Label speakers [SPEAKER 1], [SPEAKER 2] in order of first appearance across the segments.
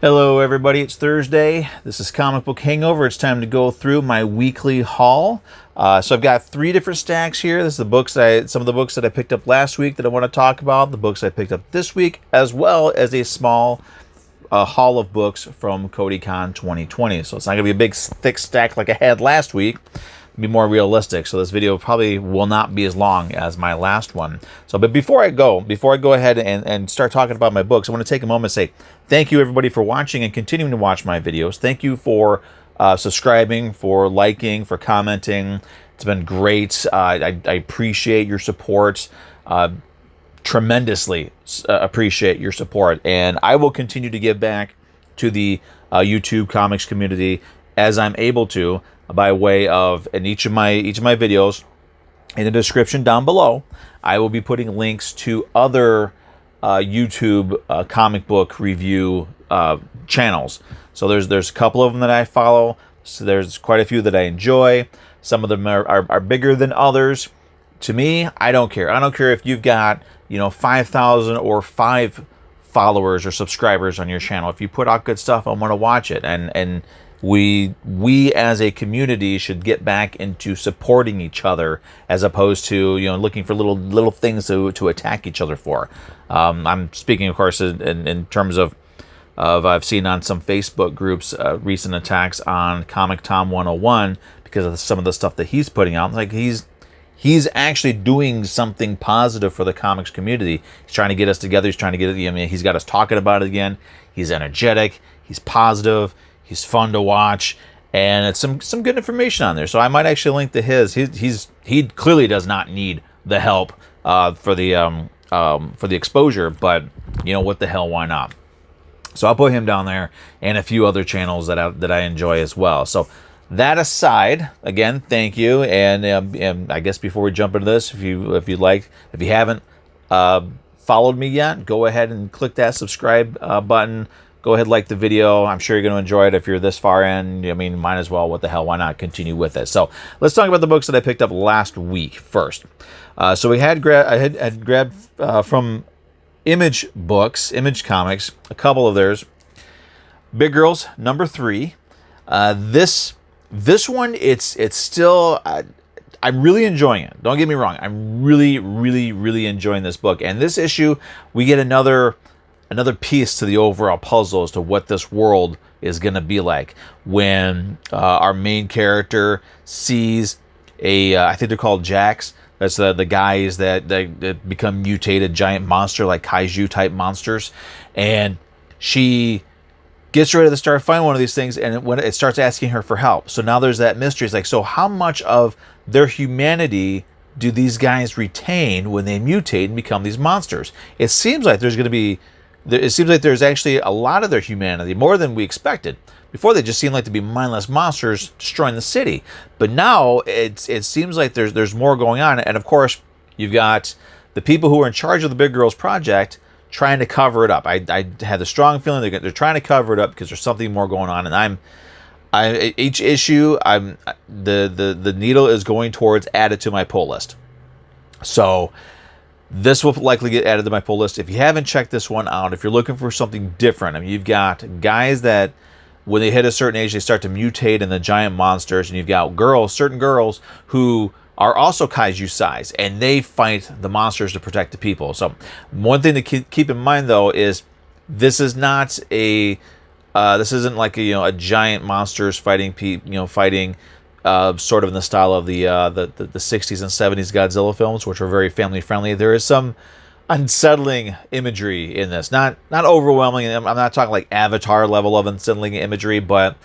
[SPEAKER 1] Hello everybody, it's Thursday. This is Comic Book Hangover. It's time to go through my weekly haul. So I've got three different stacks here. This is the books some of the books that I picked up last week that I want to talk about, the books I picked up this week, as well as a small haul of books from CodyCon 2020. So it's not going to be a big thick stack like I had last week. Be more realistic, so this video probably will not be as long as my last one. But before I go ahead and start talking about my books, I want to take a moment and say thank you everybody for watching and continuing to watch my videos. Thank you for subscribing, for liking, for commenting. It's been great. I appreciate your support. Tremendously appreciate your support, and I will continue to give back to the YouTube comics community as I'm able to, by way of, in each of my videos, in the description down below, I will be putting links to other YouTube comic book review channels. So there's a couple of them that I follow. So there's quite a few that I enjoy. Some of them are bigger than others. To me, I don't care. I don't care if you've got 5,000 or 5 followers or subscribers on your channel. If you put out good stuff, I want to watch it. And we as a community should get back into supporting each other as opposed to looking for little things to attack each other for. I'm speaking, of course, in terms of I've seen on some Facebook groups recent attacks on ComicTom 101 because of some of the stuff that he's putting out. Like he's actually doing something positive for the comics community. He's trying to get us together. He's trying to get it. I mean, he's got us talking about it again. He's energetic. He's positive. He's fun to watch, and it's some good information on there. So I might actually link to his. He clearly does not need the help for the exposure, but what the hell, why not? So I'll put him down there and a few other channels that I enjoy as well. So that aside, again, thank you, and I guess before we jump into this, if you haven't followed me yet, go ahead and click that subscribe button. Go ahead, like the video. I'm sure you're going to enjoy it if you're this far in. I mean, might as well. What the hell? Why not continue with it? So let's talk about the books that I picked up last week first. So I had grabbed from Image Comics, a couple of theirs. Big Girls #3. This one, it's still. I'm really enjoying it. Don't get me wrong. I'm really enjoying this book. And this issue, we get another piece to the overall puzzle as to what this world is going to be like when our main character sees I think they're called Jacks. That's the guys that become mutated giant monster, like kaiju type monsters. And she gets ready to start fighting one of these things, and when it starts asking her for help. So now there's that mystery. It's like, so how much of their humanity do these guys retain when they mutate and become these monsters? It seems like there's actually a lot of their humanity, more than we expected. Before, they just seemed like to be mindless monsters destroying the city. But now it seems like there's more going on. And of course, you've got the people who are in charge of the Big Girls Project trying to cover it up. I have the strong feeling they're trying to cover it up because there's something more going on. And each issue, the needle is going towards added to my pull list. So this will likely get added to my pull list. If you haven't checked this one out, if you're looking for something different, I mean, you've got guys that when they hit a certain age, they start to mutate in the giant monsters, and you've got certain girls who are also kaiju size, and they fight the monsters to protect the people. So one thing to keep in mind, though, is this is not this isn't like a giant monsters fighting sort of in the style of the 60s and 70s Godzilla films, which were very family friendly. There is some unsettling imagery in this. Not overwhelming. I'm not talking like Avatar level of unsettling imagery, but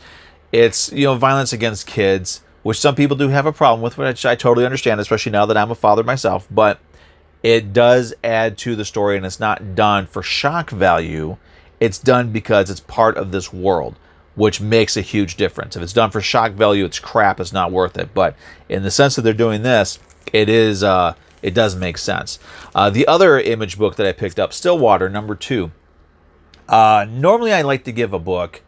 [SPEAKER 1] it's violence against kids, which some people do have a problem with, which I totally understand, especially now that I'm a father myself. But it does add to the story, and it's not done for shock value. It's done because it's part of this world, which makes a huge difference. If it's done for shock value, it's crap. It's not worth it. But in the sense that they're doing this, it is. It does make sense. The other Image book that I picked up, Stillwater #2. Normally, I like to give a book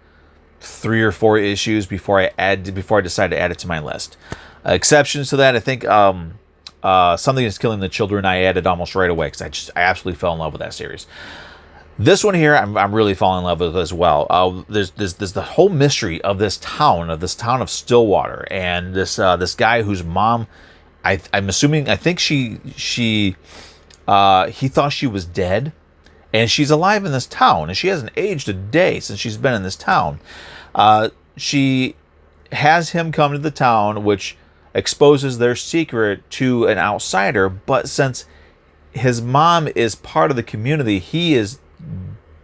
[SPEAKER 1] 3 or 4 issues before I decide to add it to my list. Exceptions to that, I think Something Is Killing the Children I added almost right away because I absolutely fell in love with that series. This one here, I'm really falling in love with as well. There's the whole mystery of this town of Stillwater, and this guy whose mom, I'm assuming, I think he thought she was dead, and she's alive in this town, and she hasn't aged a day since she's been in this town. She has him come to the town, which exposes their secret to an outsider, but since his mom is part of the community, he is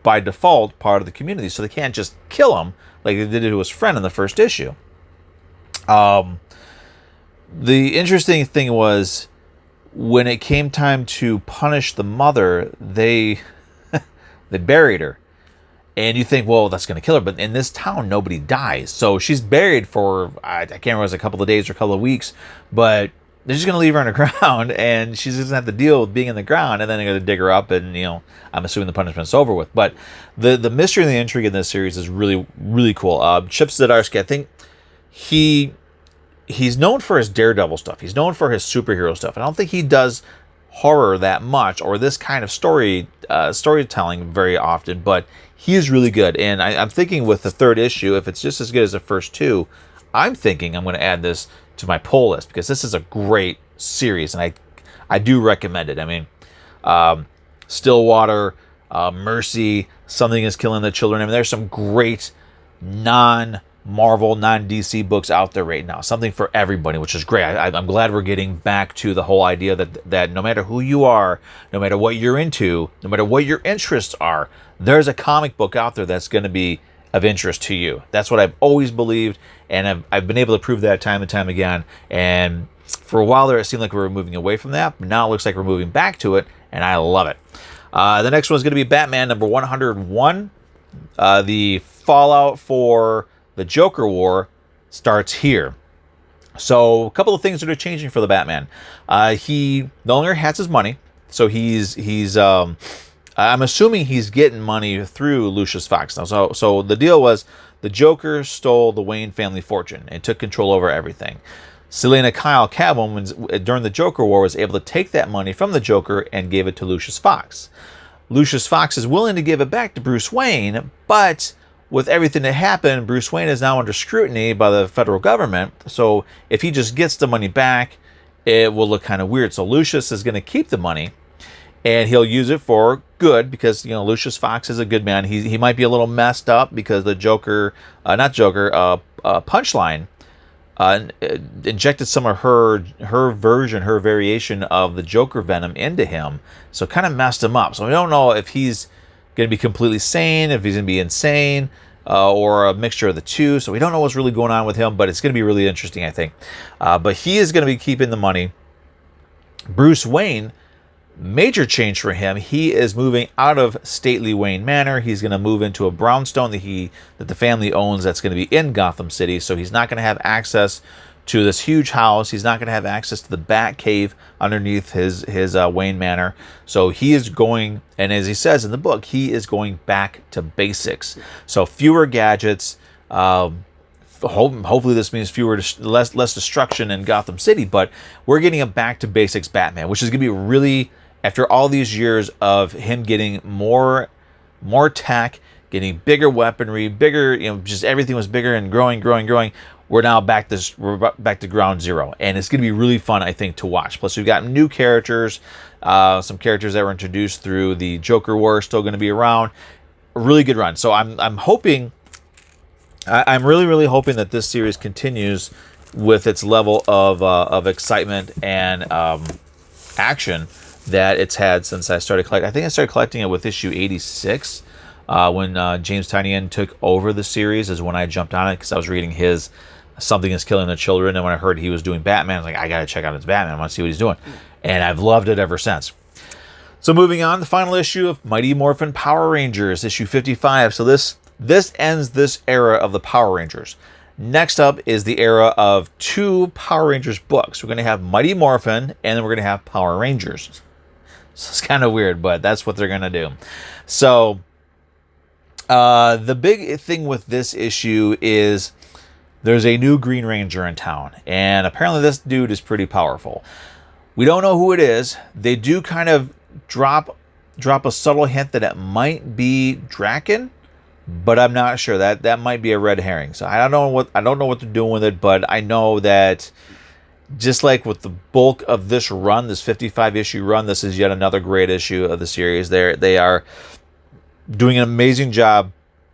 [SPEAKER 1] by default part of the community, so they can't just kill him like they did to his friend in the first issue. The interesting thing was, when it came time to punish the mother, they buried her. And you think, well, that's going to kill her. But in this town, nobody dies. So she's buried for, I can't remember, it was a couple of days or a couple of weeks. But they're just going to leave her in the ground. And she's just going to have to deal with being in the ground. And then they're going to dig her up. And, I'm assuming the punishment's over with. But the mystery and the intrigue in this series is really, really cool. Chip Zdarsky, I think he's known for his Daredevil stuff. He's known for his superhero stuff. I don't think he does horror that much, or this kind of storytelling very often, but he is really good. And I'm thinking with the third issue, if it's just as good as the first two, I'm thinking I'm going to add this to my pull list, because this is a great series, and I do recommend it. I mean, Stillwater, Mercy, Something is Killing the Children. I mean, there's some great non-Marvel, non-DC books out there right now. Something for everybody, which is great. I'm glad we're getting back to the whole idea that no matter who you are, no matter what you're into, no matter what your interests are, there's a comic book out there that's going to be of interest to you. That's what I've always believed, and I've been able to prove that time and time again. And for a while there, it seemed like we were moving away from that, but now it looks like we're moving back to it, and I love it. The next one is going to be Batman number 101. The fallout for the Joker War starts here. So a couple of things that are changing for the Batman. He no longer has his money, so he's I'm assuming he's getting money through Lucius Fox now. So the deal was, the Joker stole the Wayne family fortune and took control over everything. Selena Kyle, Catwoman, during the Joker War, was able to take that money from the Joker and gave it to Lucius Fox. Lucius Fox is willing to give it back to Bruce Wayne, but with everything that happened, Bruce Wayne is now under scrutiny by the federal government. So if he just gets the money back, it will look kind of weird. So Lucius is going to keep the money, and he'll use it for good, because Lucius Fox is a good man. He might be a little messed up because the Punchline injected some of her variation of the Joker venom into him, so kind of messed him up. So we don't know if he's going to be completely sane, if he's going to be insane, or a mixture of the two. So we don't know what's really going on with him, but it's going to be really interesting, I think. But he is going to be keeping the money. Bruce Wayne, major change for him. He is moving out of stately Wayne Manor. He's going to move into a brownstone that the family owns, that's going to be in Gotham City. So he's not going to have access to this huge house. He's not going to have access to the Bat Cave underneath his Wayne Manor. So he is going, and as he says in the book, he is going back to basics. So fewer gadgets. Hopefully this means less destruction in Gotham City, but we're getting a back to basics Batman, which is going to be really, after all these years of him getting more tech, getting bigger weaponry, bigger, just everything was bigger and growing. We're now back to ground zero, and it's going to be really fun, I think, to watch. Plus, we've got new characters, some characters that were introduced through the Joker War are still going to be around. A really good run. So I'm hoping, I'm really hoping that this series continues with its level of excitement and action that it's had since I started collecting. I think I started collecting it with issue 86 when James Tynion took over the series, is when I jumped on it, because I was reading his Something is Killing the Children, and when I heard he was doing Batman, I was like, I gotta check out his Batman. I want to see what he's doing, and I've loved it ever since. So moving on, the final issue of Mighty Morphin Power Rangers, issue 55. So this ends this era of the Power Rangers. Next up is the era of two Power Rangers books. We're going to have Mighty Morphin, and then we're going to have Power Rangers. So it's kind of weird, but that's what they're going to do. So the big thing with this issue is there's a new Green Ranger in town, and apparently this dude is pretty powerful. We don't know who it is. They do kind of drop drop a subtle hint that it might be Draken, but I'm not sure. That might be a red herring. So I don't know what they're doing with it, but I know that just like with the bulk of this run, this 55 issue run, this is yet another great issue of the series. They are doing an amazing job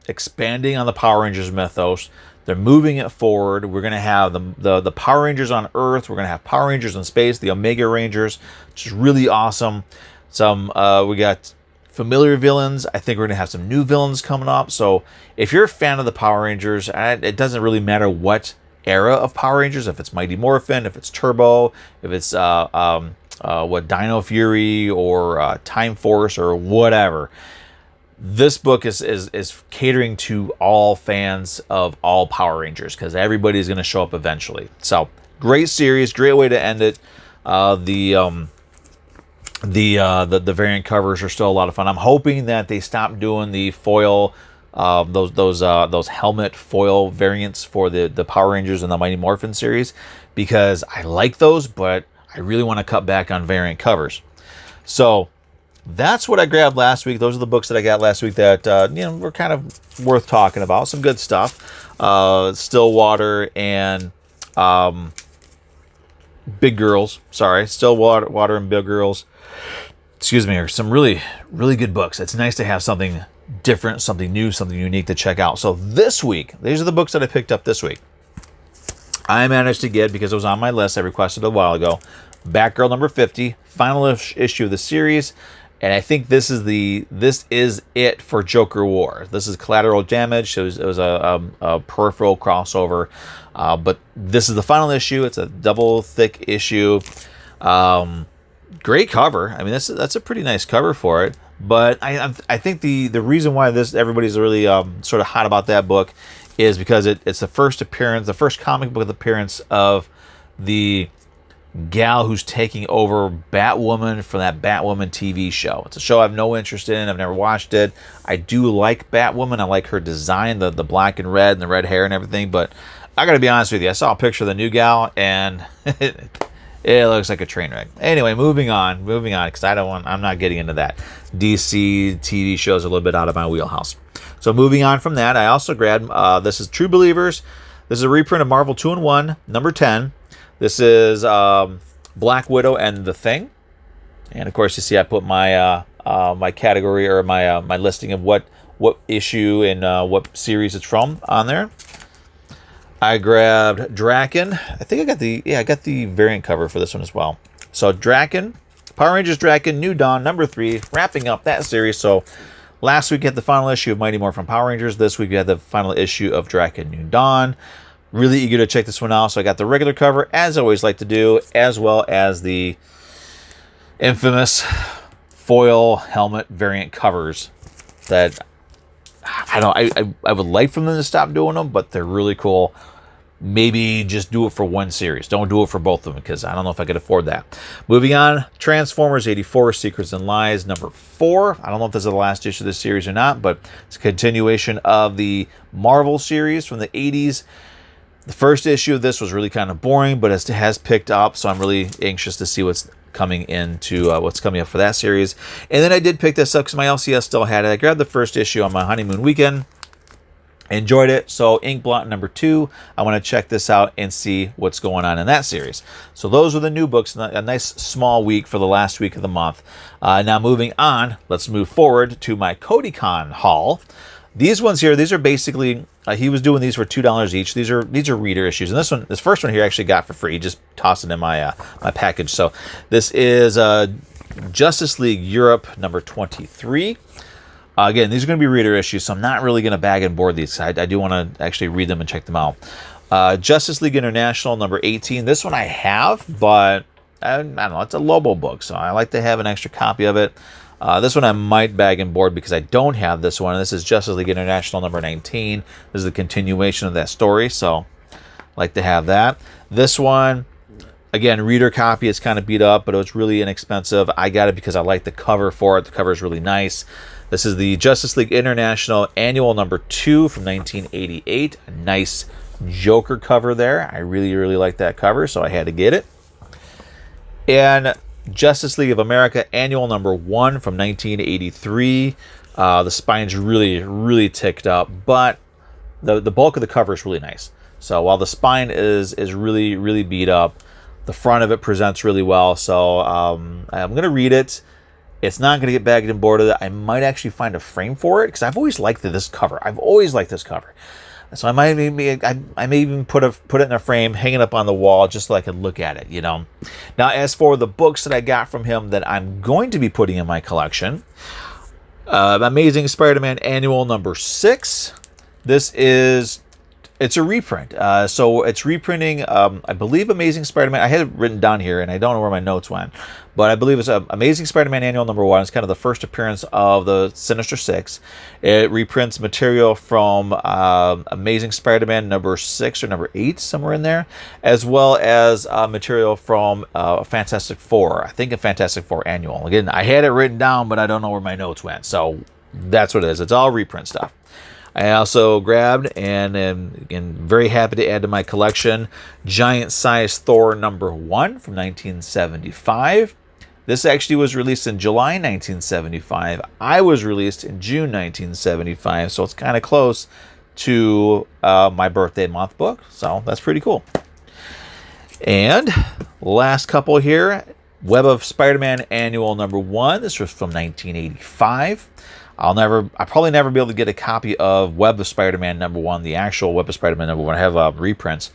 [SPEAKER 1] expanding on the Power Rangers mythos. They're moving it forward. We're going to have the Power Rangers on Earth. We're going to have Power Rangers in space, the Omega Rangers, which is really awesome. We got familiar villains. I think we're going to have some new villains coming up. So if you're a fan of the Power Rangers, it doesn't really matter what era of Power Rangers, if it's Mighty Morphin, if it's Turbo, if it's Dino Fury or Time Force or whatever. This book is catering to all fans of all Power Rangers because everybody's going to show up eventually. So great series, great way to end it. The variant covers are still a lot of fun. I'm hoping that they stop doing the foil, those helmet foil variants for the Power Rangers and the Mighty Morphin series, because I like those, but I really want to cut back on variant covers. So that's what I grabbed last week. Those are the books that I got last week that were kind of worth talking about. Some good stuff. Stillwater and Big Girls. Sorry, Stillwater and Big Girls. Excuse me, are some really, really good books. It's nice to have something different, something new, something unique to check out. So this week, these are the books that I picked up this week. I managed to get, because it was on my list, I requested a while ago, Batgirl number 50, final issue of the series. And I think this is it for Joker War. This is Collateral Damage. It was a peripheral crossover, but this is the final issue. It's a double thick issue. Great cover. I mean, that's a pretty nice cover for it. But I think the reason why everybody's really sort of hot about that book is because it's the first comic book appearance of the gal who's taking over Batwoman from that Batwoman TV show. It's a show I have no interest in. I've never watched it. I do like Batwoman. I like her design, the black and red and the red hair and everything. But I got to be honest with you, I saw a picture of the new gal and it looks like a train wreck. Anyway, moving on, because I'm not getting into that. DC TV shows are a little bit out of my wheelhouse. So moving on from that, I also grabbed, this is True Believers. This is a reprint of Marvel 2-in-1, number 10. This is Black Widow and The Thing. And of course, you see I put my my category or my listing of what issue and what series it's from on there. I grabbed Draken. I think I got the variant cover for this one as well. So Draken, Power Rangers Draken, New Dawn, number 3, wrapping up that series. So last week we had the final issue of Mighty Morphin Power Rangers. This week we had the final issue of Draken, New Dawn. Really eager to check this one out. So I got the regular cover, as I always like to do, as well as the infamous foil helmet variant covers that I would like for them to stop doing them, but they're really cool. Maybe just do it for one series. Don't do it for both of them, because I don't know if I could afford that. Moving on, Transformers 84, Secrets and Lies, number 4. I don't know if this is the last issue of this series or not, but it's a continuation of the Marvel series from the 80s. The first issue of this was really kind of boring, but it has picked up, so I'm really anxious to see what's coming up for that series. And then I did pick this up because my LCS still had it. I grabbed the first issue on my honeymoon weekend. Enjoyed it. So Inkblot number 2. I want to check this out and see what's going on in that series. So those are the new books. A nice small week for the last week of the month. Now moving on, let's move forward to my CodyCon haul. These ones here, these are basically, he was doing these for $2 each. These are reader issues. And this first one here I actually got for free. Just tossed it in my my package. So this is Justice League Europe number 23. Again, these are going to be reader issues, so I'm not really going to bag and board these. I do want to actually read them and check them out. Justice League International number 18. This one I have, but I don't know. It's a Lobo book, so I like to have an extra copy of it. This one I might bag and board because I don't have this one. This is Justice League International number 19. This is the continuation of that story, so I like to have that. This one, again, reader copy. It's kind of beat up, but it was really inexpensive. I got it because I like the cover for it. The cover is really nice. This is the Justice League International Annual number 2 from 1988. A nice Joker cover there. I really, really like that cover, so I had to get it. And Justice League of America Annual number 1 from 1983. The spine's really ticked up, but the bulk of the cover is really nice. So while the spine is really beat up, the front of it presents really well. So I'm going to read it. It's not going to get bagged and boarded. I might actually find a frame for it because I've always liked this cover. I've always liked this cover. So I may even put it in a frame, hang it up on the wall just so I can look at it, you know. Now, as for the books that I got from him that I'm going to be putting in my collection, Amazing Spider-Man Annual number 6. It's a reprint. So it's reprinting, I believe, Amazing Spider-Man. I had it written down here, and I don't know where my notes went. But I believe it's Amazing Spider-Man Annual number 1. It's kind of the first appearance of the Sinister Six. It reprints material from Amazing Spider-Man number 6 or number 8, somewhere in there, as well as material from Fantastic Four. I think a Fantastic Four Annual. Again, I had it written down, but I don't know where my notes went. So that's what it is. It's all reprint stuff. I also grabbed and am very happy to add to my collection Giant Size Thor number 1 from 1975. This actually was released in July 1975. I was released in June 1975, so it's kind of close to my birthday month book. So that's pretty cool. And last couple here, Web of Spider-Man Annual number 1. This was from 1985. I'll probably never be able to get a copy of Web of Spider-Man number 1, the actual Web of Spider-Man number 1. I have reprints,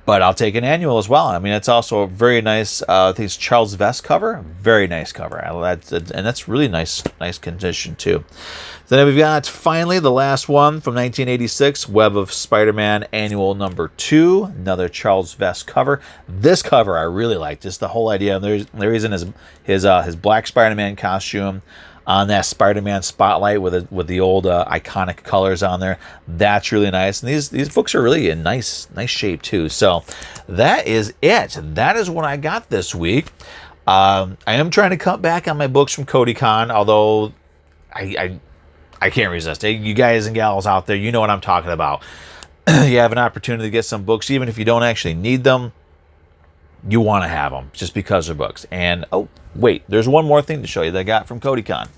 [SPEAKER 1] but I'll take an annual as well. I mean, it's also a very nice, I think it's Charles Vess cover. Very nice cover. And that's really nice condition too. Then we've got finally the last one from 1986, Web of Spider-Man Annual number 2, another Charles Vess cover. This cover I really like, just the whole idea. And the reason is his black Spider-Man costume on that Spider-Man spotlight with the old iconic colors on there. That's really nice. And these books are really in nice shape too. So that is it. That is what I got this week. I am trying to cut back on my books from CodyCon, although I can't resist. Hey, you guys and gals out there, you know what I'm talking about. You have an opportunity to get some books, even if you don't actually need them. You want to have them just because they're books. And oh wait, there's one more thing to show you that I got from CodyCon.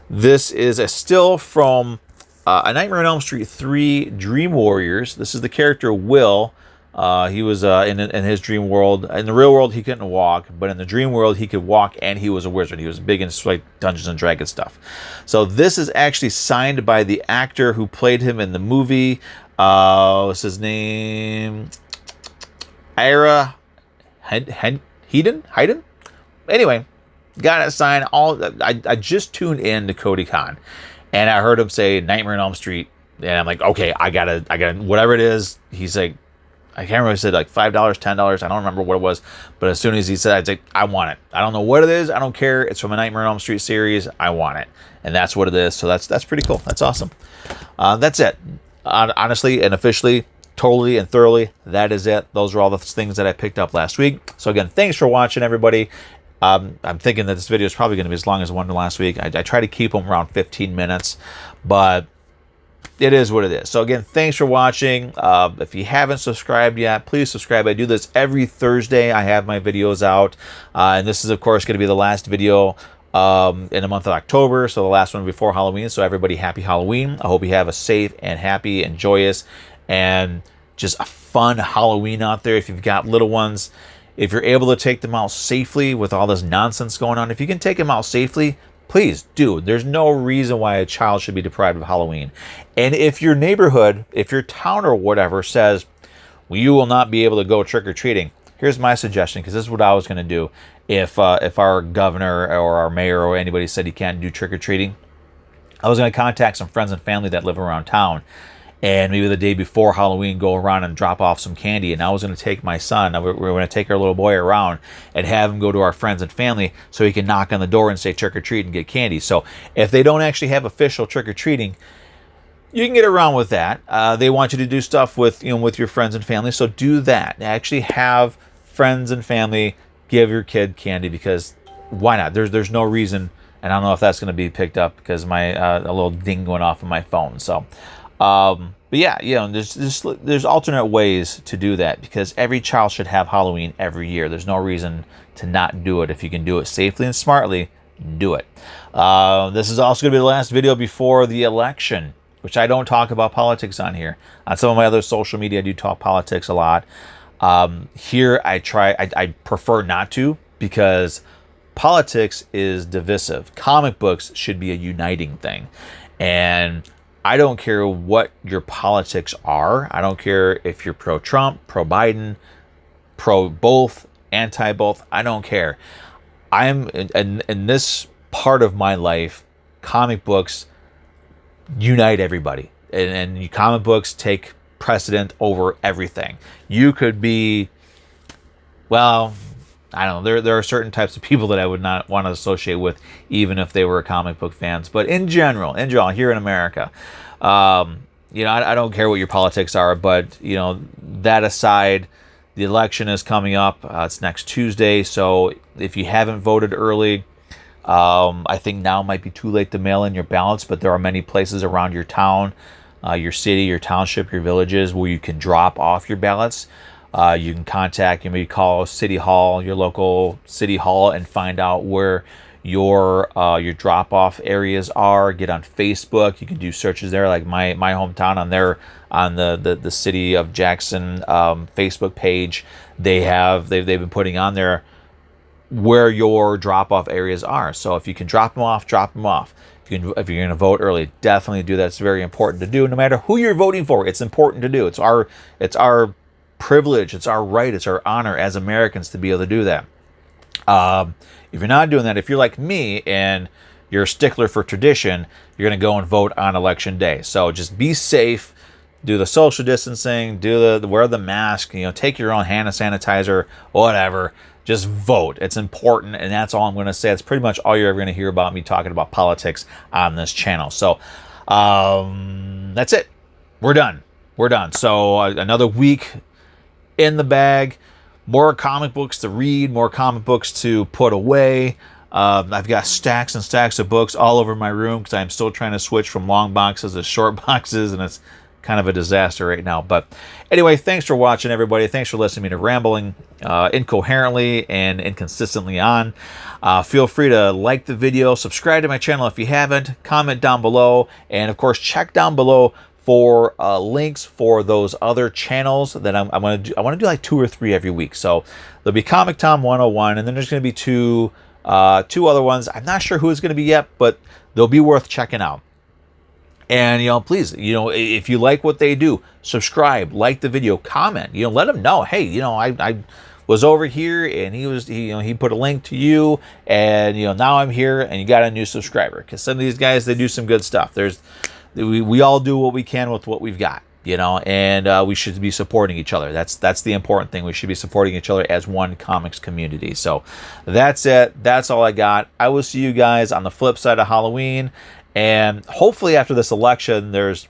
[SPEAKER 1] This is a still from A Nightmare on Elm Street 3 Dream Warriors. This is the character Will. He was in his dream world. In the real world, he couldn't walk, but in the dream world, he could walk, and he was a wizard. He was big into like Dungeons and Dragons stuff. So this is actually signed by the actor who played him in the movie. What's his name? Ira Hayden? Anyway, got it signed. I just tuned in to CodyCon, and I heard him say Nightmare on Elm Street, and I'm like, okay, I gotta, whatever it is. He's like, I can't remember if he said like $5, $10. I don't remember what it was, but as soon as he said, I was like, I want it. I don't know what it is. I don't care. It's from a Nightmare on Elm Street series. I want it, and that's what it is. So that's pretty cool. That's awesome. That's it. Honestly and officially, totally and thoroughly, that is it. Those are all the things that I picked up last week. So again, thanks for watching, everybody. I'm thinking that this video is probably going to be as long as the one last week. I try to keep them around 15 minutes, but it is what it is. So again, thanks for watching. If you haven't subscribed yet, please subscribe. I do this every Thursday. I have my videos out, and this is of course going to be the last video in the month of October, so the last one before Halloween. So everybody, happy Halloween. I hope you have a safe and happy and joyous and just a fun Halloween out there. If you've got little ones, if you're able to take them out safely with all this nonsense going on, if you can take them out safely, please do. There's no reason why a child should be deprived of Halloween. And if your neighborhood, if your town or whatever says, well, you will not be able to go trick-or-treating, here's my suggestion, because this is what I was going to do if our governor or our mayor or anybody said he can't do trick-or-treating. I was going to contact some friends and family that live around town, and maybe the day before Halloween go around and drop off some candy. And I was going to take my son, we're going to take our little boy around and have him go to our friends and family so he can knock on the door and say trick-or-treat and get candy. So if they don't actually have official trick-or-treating, you can get around with that. They want you to do stuff with your friends and family, so do that. Actually have friends and family give your kid candy, because why not? There's no reason. And I don't know if that's going to be picked up because my a little ding went off on my phone. So But yeah, there's alternate ways to do that, because every child should have Halloween every year. There's no reason to not do it. If you can do it safely and smartly, do it. This is also going to be the last video before the election, which I don't talk about politics on here. On some of my other social media, I do talk politics a lot. Here, I prefer not to, because politics is divisive. Comic books should be a uniting thing. And I don't care what your politics are. I don't care if you're pro-Trump, pro-Biden, pro-both, anti-both. I don't care. I'm in this part of my life, comic books unite everybody. And comic books take precedent over everything. You could be, well, I don't know. There are certain types of people that I would not want to associate with, even if they were comic book fans. But in general, here in America, I don't care what your politics are. But that aside, the election is coming up. It's next Tuesday. So if you haven't voted early, I think now might be too late to mail in your ballots. But there are many places around your town, your city, your township, your villages where you can drop off your ballots. You can contact, maybe call City Hall, your local City Hall, and find out where your drop-off areas are. Get on Facebook. You can do searches there, like my hometown on the City of Jackson Facebook page. They've been putting on there where your drop-off areas are. So if you can drop them off, drop them off. If you're going to vote early, definitely do that. It's very important to do. No matter who you're voting for, it's important to do. It's our privilege, it's our right, it's our honor as Americans to be able to do that. If you're not doing that, if you're like me and you're a stickler for tradition, you're going to go and vote on election day. So just be safe, do the social distancing, wear the mask, take your own hand sanitizer, whatever. Just vote. It's important, and that's all I'm going to say. It's pretty much all you're ever going to hear about me talking about politics on this channel. So that's it. We're done. So another week in the bag, more comic books to read, more comic books to put away. I've got stacks and stacks of books all over my room because I'm still trying to switch from long boxes to short boxes, and it's kind of a disaster right now. But anyway, thanks for watching, everybody. Thanks for listening to me rambling incoherently and inconsistently on. Feel free to like the video, subscribe to my channel if you haven't, comment down below, and of course check down below for links for those other channels that I'm going to do. I want to do like 2 or 3 every week. So there'll be ComicTom 101, and then there's going to be two other ones. I'm not sure who it's going to be yet, but they'll be worth checking out. And please, if you like what they do, subscribe, like the video, comment. Let them know. Hey, I was over here, and he put a link to you, and now I'm here, and you got a new subscriber. Because some of these guys, they do some good stuff. We all do what we can with what we've got, and we should be supporting each other. That's the important thing. We should be supporting each other as one comics community. So that's it. That's all I got. I will see you guys on the flip side of Halloween, and hopefully after this election, there's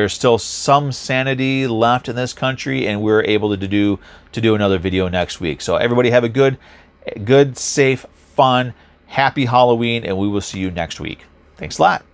[SPEAKER 1] still some sanity left in this country, and we're able to do another video next week. So everybody have a good, safe, fun, happy Halloween, and we will see you next week. Thanks a lot.